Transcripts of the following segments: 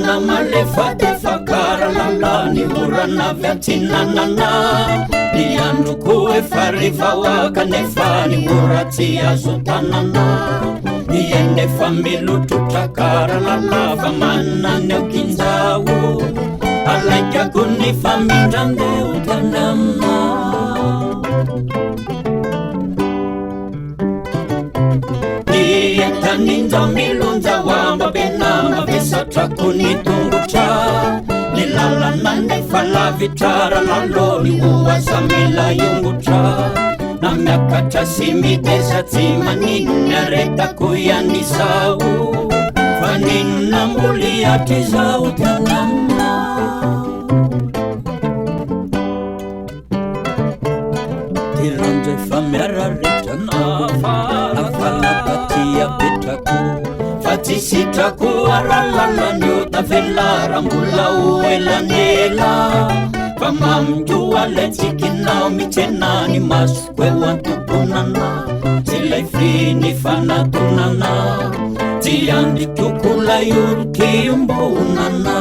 Tena malefa defa karalala Ni urana vyatinanana Ni andruku efarifa wakanefa Ni urati azutanana Ni enefa milutu takaralala Famana neukinzawu Alaika kunifa mitande utanama Taninja milunja wamba benama Vesa takuni tungucha Nilala nane fala vitara Laloli uwasa mila yungucha Na miakata simidesa timani Nareta kuyani sawu Fanina muli atiza utanama Tiranje famera ritana Afala katia bitaku Fatisitaku aralala Nyuta vela rambula uwela nela Pamamjua letikina Mitenani masukwe wantukunana Silaifini fanatunana Tiandi tukula yurki umbunana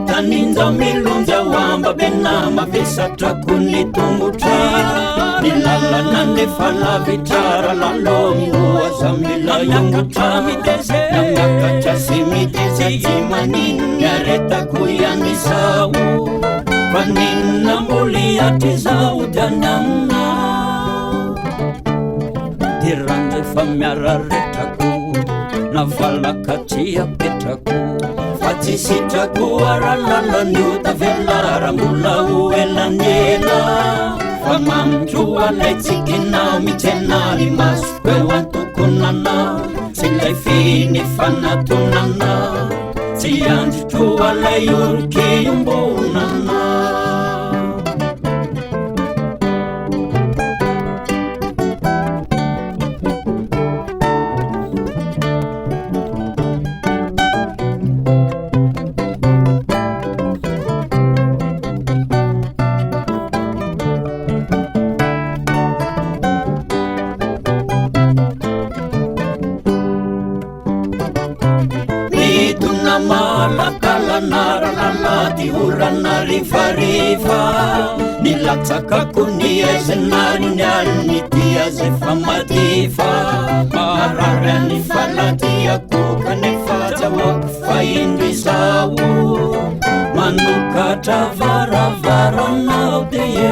Taninja milunja wamba benama Vesa takuni tunguta Nilala nande fala vitara Lalongi uwasa mila yunguta Nangakata simidese imani Nyareta kuyani sawu Vanina muli atiza udanana Tirande famyara retaku Na fala katia petaku Fatisitaku aralala Nyuta vela rambula uwela nela Famamjua letikina Mitenani masukwe wantukunana Silaifini fanatunana Siyanjujua layurki yumbunana Malakala naralala Diurana rifa Nilataka kunieze nani Tiaze famatifa Marara nifalatia kuka Nifata wakfa indisawu Manukata vara vara Naudeye